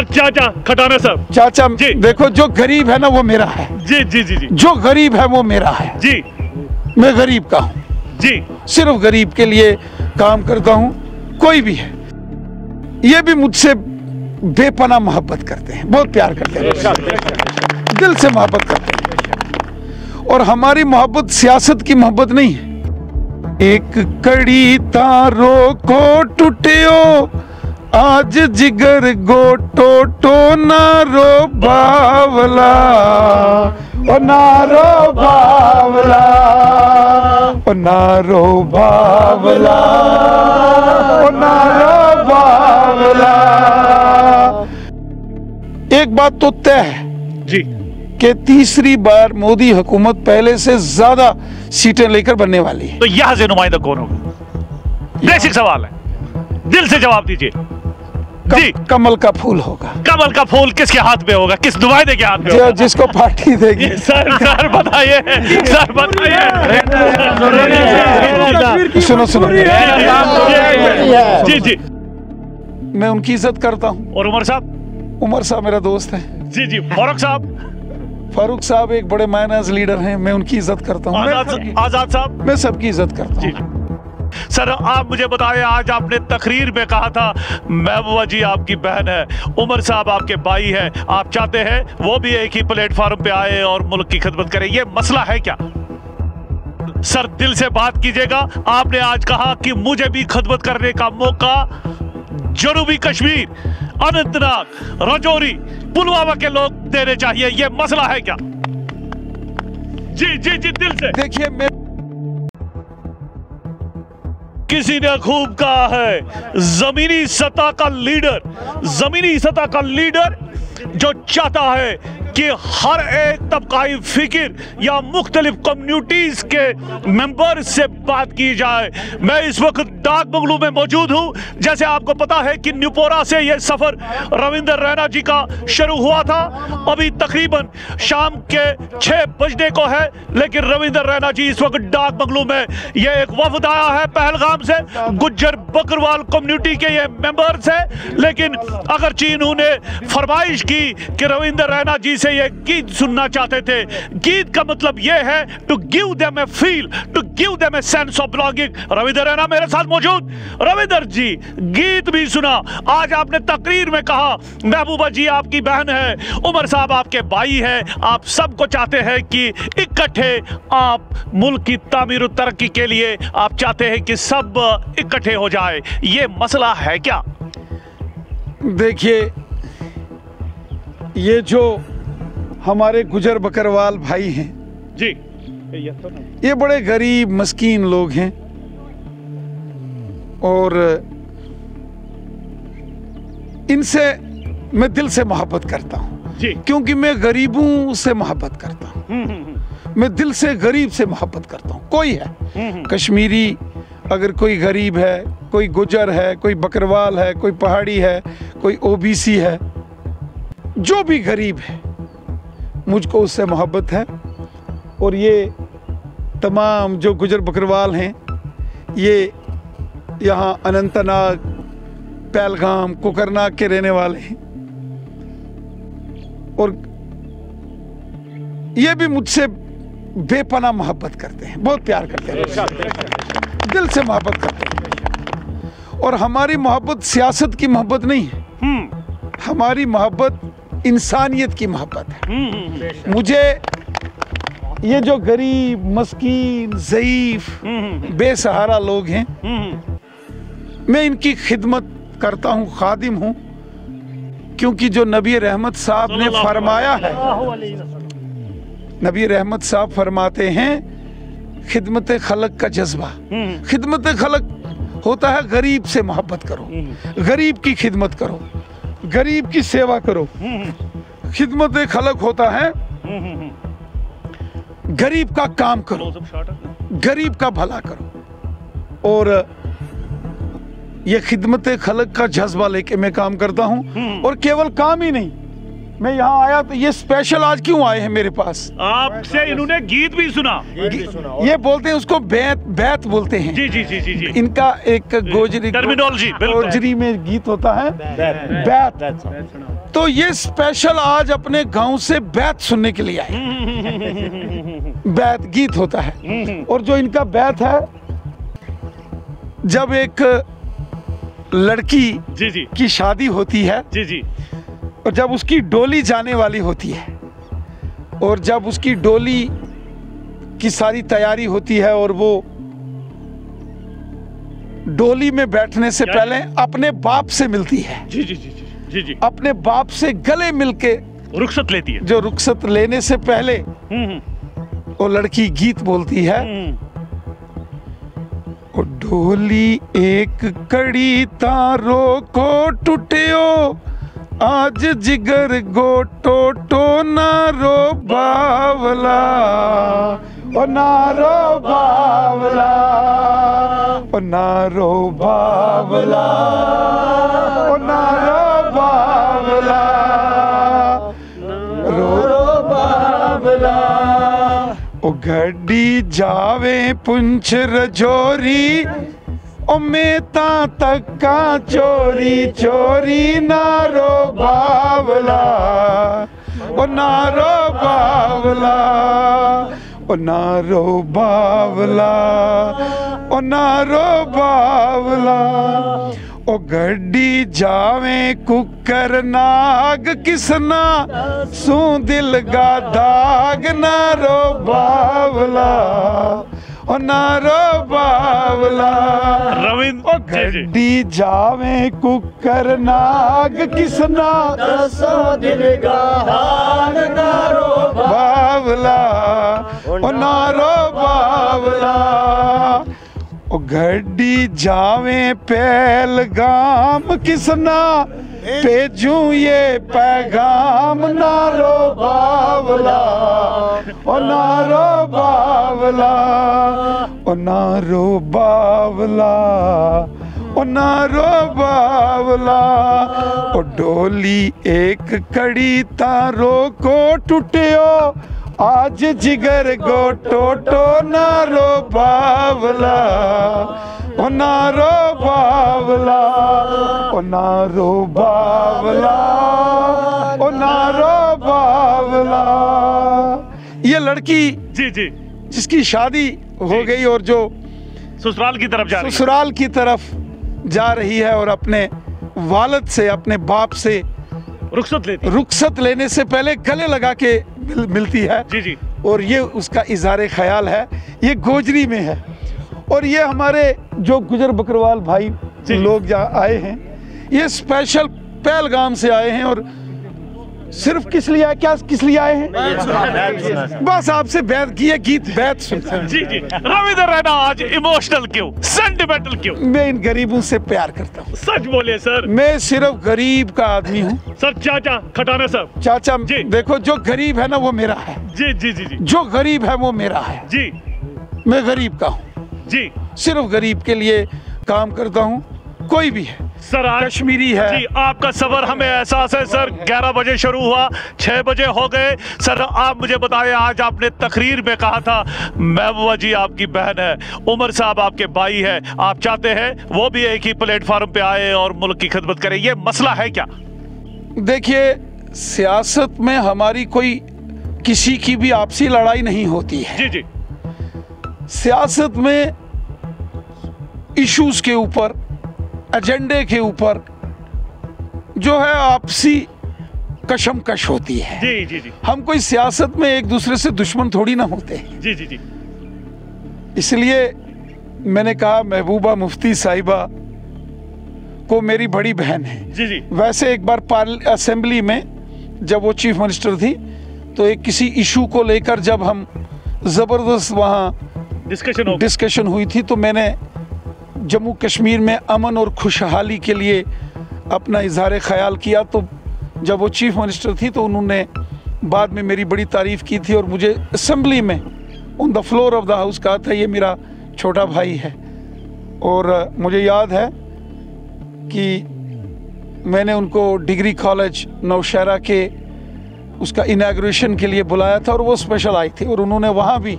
Sir चाचा खटाना साहब। चाचा जी। देखो, जो गरीब है ना वो मेरा है। जी जी जी जी जो गरीब है वो मेरा है। जी मैं गरीब का हूँ जी। सिर्फ गरीब के लिए काम करता हूँ। कोई भी है, ये भी मुझसे बेपनाह मोहब्बत करते हैं, बहुत प्यार करते हैं, दिल से मोहब्बत करते हैं। और हमारी मोहब्बत सियासत की मोहब्बत नहीं है। एक कड़ी तारों को टूटियो आज जिगर गोटो टो नारो बावला, ओ नारो बावला, ओ नारो बावला, ओ नारो बावला। एक बात तो तय है जी कि तीसरी बार मोदी हुकूमत पहले से ज्यादा सीटें लेकर बनने वाली है। तो यहां से नुमाइंदा कौन होगा? बेसिक सवाल है, दिल से जवाब दीजिए। जी, कमल का फूल होगा। कमल का फूल किसके हाथ में होगा? किस नुमाइंदे के हाथ में होगा? जिसको पार्टी देगी। सर बताइए, सर बताइए। सुनो सुनो, जी जी। मैं उनकी इज्जत करता हूँ। और उमर साहब? उमर साहब मेरा दोस्त है। जी जी। फारूक साहब? फारूक साहब एक बड़े मायनाज लीडर हैं, मैं उनकी इज्जत करता हूँ। आजाद साहब? मैं सबकी इज्जत करता हूँ। सर आप मुझे बताएं, आज आपने तकरीर में कहा था महबूबा जी आपकी बहन है, उमर साहब आपके भाई है, आप चाहते हैं वो भी एक ही प्लेटफॉर्म पे आए और मुल्क की खिदमत करें, ये मसला है क्या? सर दिल से बात कीजिएगा। आपने आज कहा कि मुझे भी खिदमत करने का मौका जनूबी कश्मीर, अनंतनाग, राजौरी, पुलवामा के लोग देने चाहिए, ये मसला है क्या? जी जी जी, दिल से। देखिए, मैं किसी ने खूब कहा है, जमीनी सतह का लीडर जो चाहता है कि हर एक तबकाई फिक्र या मुख्तलिफ कम्युनिटीज के मेंबर से बात की जाए। मैं इस वक्त डाक बंगलू में मौजूद हूं। जैसे आपको पता है कि न्यूपोरा से यह सफर रविंदर रैना जी का शुरू हुआ था। अभी तकरीबन शाम के 6 बजने को है, लेकिन रविंदर रैना जी इस वक्त डाक बंगलू में, यह एक वफद आया है पहलगाम से, गुज्जर बकरवाल कम्युनिटी के ये मेंबर्स है। लेकिन अगर चीनू ने फरमाइश की कि रविंदर रैना जी से ये गीत सुनना चाहते थे, गीत का मतलब ये है to give them a feel, to give them a sense of belonging. Ravinder Raina मेरे साथ मौजूद। रविंदर जी, गीत भी सुना, आज आपने तकरीर में कहा महबूबा जी आपकी बहन है, उमर साहब आपके भाई है, आप सबको चाहते हैं कि इकट्ठे आप मुल्क की तामीर और तरक्की के लिए आप चाहते हैं कि सब इकट्ठे हो जाए, ये मसला है क्या? देखिए, ये जो हमारे गुजर बकरवाल भाई हैं जी, ये बड़े गरीब मस्कीन लोग हैं और इनसे मैं दिल से मोहब्बत करता हूँ जी, क्योंकि मैं गरीबों से मोहब्बत करता हूँ। मैं दिल से गरीब से मोहब्बत करता हूँ। कोई है कश्मीरी, अगर कोई गरीब है, कोई गुजर है, कोई बकरवाल है, कोई पहाड़ी है, कोई ओबीसी है, जो भी गरीब है मुझको उससे मोहब्बत है। और ये तमाम जो गुजर बकरवाल हैं, ये यहाँ अनंतनाग, पहलगाम, कोकरनाग के रहने वाले हैं और ये भी मुझसे बेपनाह मोहब्बत करते हैं, बहुत प्यार करते हैं, दिल से मोहब्बत करते हैं। और हमारी मोहब्बत सियासत की मोहब्बत नहीं है, हमारी मोहब्बत इंसानियत की मोहब्बत है। मुझे ये जो गरीब, मस्कीन, ज़ईफ, बेसहारा लोग हैं, मैं इनकी खिदमत करता हूँ, खादिम हूँ, क्योंकि जो नबी रहमत साहब ने फरमाया है, नबी रहमत साहब फरमाते हैं खिदमत खलक का जज्बा। खिदमत खलक होता है गरीब से मोहब्बत करो, गरीब की खिदमत करो, गरीब की सेवा करो। खिदमत खलक होता है गरीब का काम करो, गरीब का भला करो। और ये खिदमत खलक का जज्बा लेके मैं काम करता हूं। और केवल काम ही नहीं, मैं यहाँ आया तो ये स्पेशल आज क्यों आए हैं मेरे पास? आपसे इन्होंने गीत भी सुना। ये बोलते हैं उसको बैत बोलते हैं। जी जी जी जी जी। इनका एक गोजरी टर्मिनोलॉजी गोजरी में गीत होता है बैत। तो ये स्पेशल आज अपने गांव से बैत सुनने के लिए आए। बैत गीत होता है। और जो इनका बैत है, जब एक लड़की जी जी की शादी होती है जी जी, और जब उसकी डोली जाने वाली होती है, और जब उसकी डोली की सारी तैयारी होती है और वो डोली में बैठने से पहले अपने बाप से मिलती है। जी जी जी जी जी जी। अपने बाप से गले मिलके रुखसत लेती है। जो रुखसत लेने से पहले वो लड़की गीत बोलती है, ओ डोली एक कड़ी तारों को टूटियो, आज जिगर गोटो टो नारो बावला, ओ नारो बावला, ओ नारो बावला, ओ नारो बावला, रो बावला। ओ गड्डी जावे पुंछ रजोरी, ओ मेता तक्का चोरी चोरी नारो बावला, ओ नारो बावला, ओ नारो बावला, ओ नारो बावला। ओ गड्डी जावे कुकर नाग किसना, सू दिल गा दाग नारो बावला, ओ नारो बावला। रविंद्र, ओ गड्डी जावे कुकर नाग किसना, सो दिल गा हाल नारो बावला, ओ नारो बावला। ओ गड्डी जावे पहलगाम किसना, भेजूं ये पैगाम नारो बावला, ओ नारो बावला, ओ नारो बावला, ओ नारो बावला। ओ डोली एक कड़ी तारों को टूटियो, आज जिगर गोटो टो नारो बावला, ओ नारो बावला, ओ नारो बावला, ओ नारो बावला। ये लड़की जी जी जिसकी शादी हो गई और जो ससुराल की तरफ जा रही है। ससुराल की तरफ जा रही है और अपने वालिद से, अपने बाप से रुखसत लेने से पहले गले लगा के मिलती है। जी जी। और ये उसका इज़हार ख्याल है, ये गोजरी में है। और ये हमारे जो गुजर बकरवाल भाई लोग जा आए हैं, ये स्पेशल पहलगाम से आए हैं। और सिर्फ किस लिए आए, क्या किस लिए आए हैं? बस आपसे बैत की है, गीत बैत सुनते हैं। जी जी। रविंद्र रैना आज इमोशनल क्यों, सेंटिमेंटल क्यों? मैं इन गरीबों से प्यार करता हूँ। सच बोले सर। मैं सिर्फ गरीब का आदमी हूँ सर। चाचा खटाना साहब। चाचा जी। देखो, जो गरीब है ना वो मेरा है। जी जी जी जी। जो गरीब है वो मेरा है। जी। मैं गरीब का हूँ जी। सिर्फ गरीब के लिए काम करता हूँ, कोई भी है। सर आज कश्मीरी है। जी, आपका सफर हमें एहसास है सर। 11 बजे शुरू हुआ, 6 बजे हो गए। सर आप मुझे बताएं, आज आपने तकरीर में कहा था महबूबा जी आपकी बहन है, उमर साहब आपके भाई है, आप चाहते हैं वो भी एक ही प्लेटफॉर्म पे आए और मुल्क की खिदमत करें, ये मसला है क्या? देखिए, सियासत में हमारी कोई किसी की भी आपसी लड़ाई नहीं होती है। जी जी। सियासत में इश्यूज के ऊपर, एजेंडे के ऊपर जो है आपसी कशमकश होती है। जी जी जी। हम कोई सियासत में एक दूसरे से दुश्मन थोड़ी ना होते हैं। जी जी जी। इसलिए मैंने कहा महबूबा मुफ्ती साहिबा को मेरी बड़ी बहन है। जी जी। वैसे एक बार असेंबली में जब वो चीफ मिनिस्टर थी, तो एक किसी इशू को लेकर जब हम ज़बरदस्त वहाँ डिस्कशन हुई थी, तो मैंने जम्मू कश्मीर में अमन और खुशहाली के लिए अपना इज़हार ख्याल किया। तो जब वो चीफ मिनिस्टर थी तो उन्होंने बाद में मेरी बड़ी तारीफ़ की थी और मुझे असेंबली में on the floor of the house कहा था ये मेरा छोटा भाई है। और मुझे याद है कि मैंने उनको डिग्री कॉलेज नौशहरा के उसका इनाग्रेशन के लिए बुलाया था और वो स्पेशल आई थी और उन्होंने वहाँ भी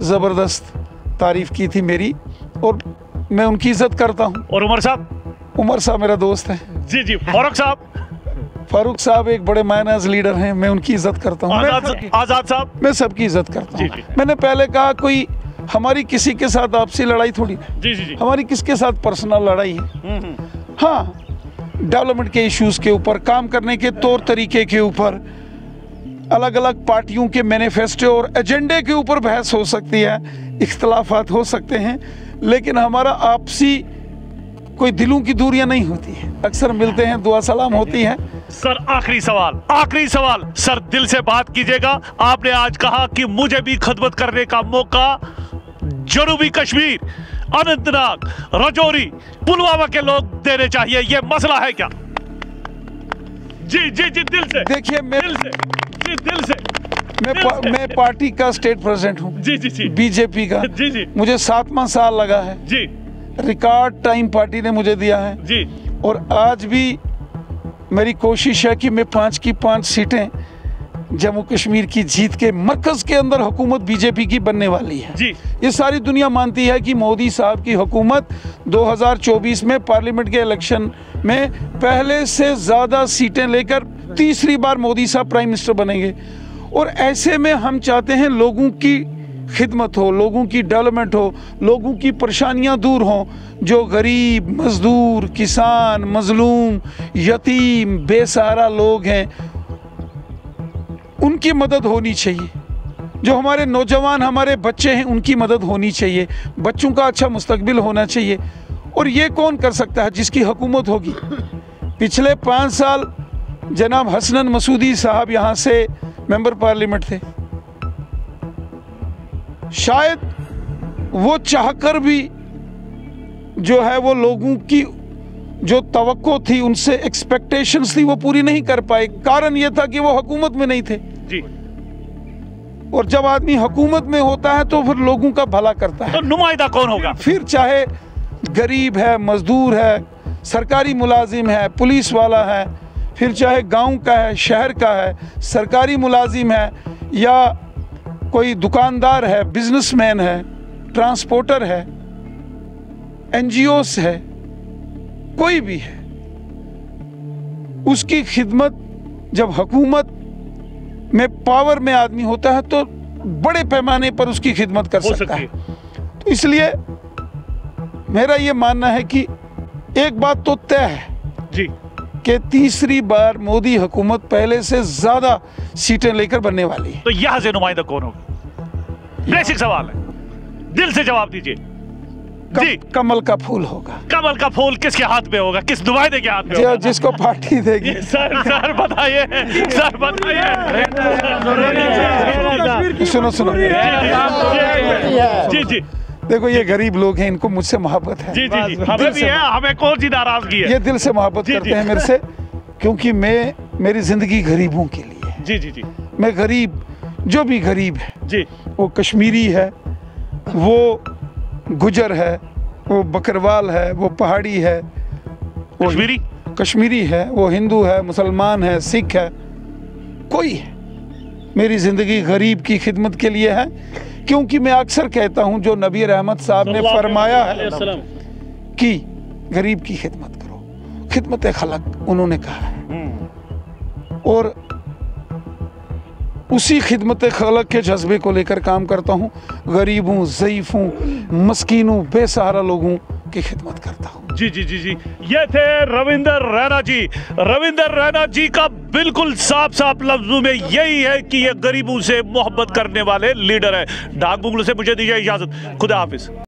ज़बरदस्त तारीफ़ की थी मेरी, और मैं उनकी इज़्ज़त करता हूँ। और उमर साहब? उमर साहब मेरा दोस्त है। जी जी। फारूक साहब? फारूक साहब एक बड़े मायनाज लीडर हैं, मैं उनकी इज़्ज़त करता हूँ। आज़ाद साहब? मैं सबकी इज़्ज़त करता हूँ। जी। मैंने पहले कहा कोई हमारी किसी के साथ आपसी लड़ाई थोड़ी है। जी जी जी। हमारी किसके साथ पर्सनल लड़ाई है? हाँ, डेवलपमेंट के इश्यूज़ के ऊपर, काम करने के तौर तरीके के ऊपर, अलग अलग पार्टियों के मैनिफेस्टो और एजेंडे के ऊपर बहस हो सकती है, इख्तलाफात हो सकते हैं, लेकिन हमारा आपसी कोई दिलों की दूरियां नहीं होती है। अक्सर मिलते हैं, दुआ सलाम होती है। सर आखिरी सवाल सर, दिल से बात कीजिएगा। आपने आज कहा कि मुझे भी खिदमत करने का मौका जनूबी कश्मीर, अनंतनाग, राजौरी, पुलवामा के लोग देने चाहिए, ये मसला है क्या? जी जी जी, दिल से। देखिए, दिल से मैं पार्टी का स्टेट प्रेसिडेंट हूँ। जी जी जी। बीजेपी का। जी जी। मुझे 7वां साल लगा है जी। रिकॉर्ड टाइम पार्टी ने मुझे दिया है जी। और आज भी मेरी कोशिश है कि मैं 5 की 5 सीटें जम्मू कश्मीर की जीत के, मरकज के अंदर हुकूमत बीजेपी की बनने वाली है। जी। ये सारी दुनिया मानती है कि मोदी साहब की हुकूमत 2024 में पार्लियामेंट के इलेक्शन में पहले से ज़्यादा सीटें लेकर तीसरी बार मोदी साहब प्राइम मिनिस्टर बनेंगे। और ऐसे में हम चाहते हैं लोगों की खिदमत हो, लोगों की डेवलपमेंट हो, लोगों की परेशानियां दूर हों। जो गरीब, मजदूर, किसान, मजलूम, यतीम, बेसहारा लोग हैं, उनकी मदद होनी चाहिए। जो हमारे नौजवान, हमारे बच्चे हैं, उनकी मदद होनी चाहिए। बच्चों का अच्छा मुस्तकबिल होना चाहिए। और ये कौन कर सकता है? जिसकी हुकूमत होगी। पिछले 5 साल जनाब हसनैन मसूदी साहब यहाँ से मेंबर पार्लियामेंट थे। शायद वो चाहकर भी जो है वो लोगों की जो तवक्को थी, उनसे एक्सपेक्टेशंस थी, वो पूरी नहीं कर पाए। कारण ये था कि वो हुकूमत में नहीं थे। जी। और जब आदमी हुकूमत में होता है तो फिर लोगों का भला करता है। तो नुमाइंदा कौन होगा? फिर चाहे गरीब है, मजदूर है, सरकारी मुलाजिम है, पुलिस वाला है, फिर चाहे गांव का है, शहर का है, सरकारी मुलाजिम है, या कोई दुकानदार है, बिजनेसमैन है, ट्रांसपोर्टर है, एनजीओस है, कोई भी है, उसकी खिदमत जब हुकूमत में पावर में आदमी होता है तो बड़े पैमाने पर उसकी खिदमत कर सकता है। तो इसलिए मेरा ये मानना है कि एक बात तो तय है जी कि तीसरी बार मोदी हुकूमत पहले से ज्यादा सीटें लेकर बनने वाली है। तो यहां से नुमाइंदा कौन होगा? बेसिक सवाल है, दिल से जवाब दीजिए। जी। कमल का फूल होगा। कमल का फूल किसके हाथ में होगा? किस नुमाइंदे के हाथ में होगा? जिसको पार्टी देगी। सर बताइए, सर बताइए। सुनो जी जी। देखो, ये गरीब लोग हैं, इनको मुझसे मोहब्बत है। जी जी, हमें भी है, हमें कौन सी नाराजगी है? ये दिल से मोहब्बत करते हैं मेरे से, क्योंकि मेरी जिंदगी गरीबों के लिए है। जी जी जी। मैं गरीब, जो भी गरीब है जी, वो कश्मीरी है, वो गुजर है, वो बकरवाल है, वो पहाड़ी है, वो कश्मीरी है, वो हिंदू है, मुसलमान है, सिख है, कोई है, मेरी ज़िंदगी गरीब की खिदमत के लिए है। क्योंकि मैं अक्सर कहता हूं, जो नबी रहमत साहब ने फरमाया है कि गरीब की खिदमत करो, खिदमत खलक उन्होंने कहा है, और उसी खिदमत खलक के जज्बे को लेकर काम करता हूँ। गरीबों, ज़ईफ़ों, मस्कीनों, बेसहारा लोगों की खिदमत करता हूँ। जी जी जी जी। ये थे रविंदर रैना जी। रविंदर रैना जी का बिल्कुल साफ साफ लफ्जों में यही है कि ये गरीबों से मोहब्बत करने वाले लीडर है। डाक बंगलो से मुझे दीजिए इजाजत। खुदा हाफिज।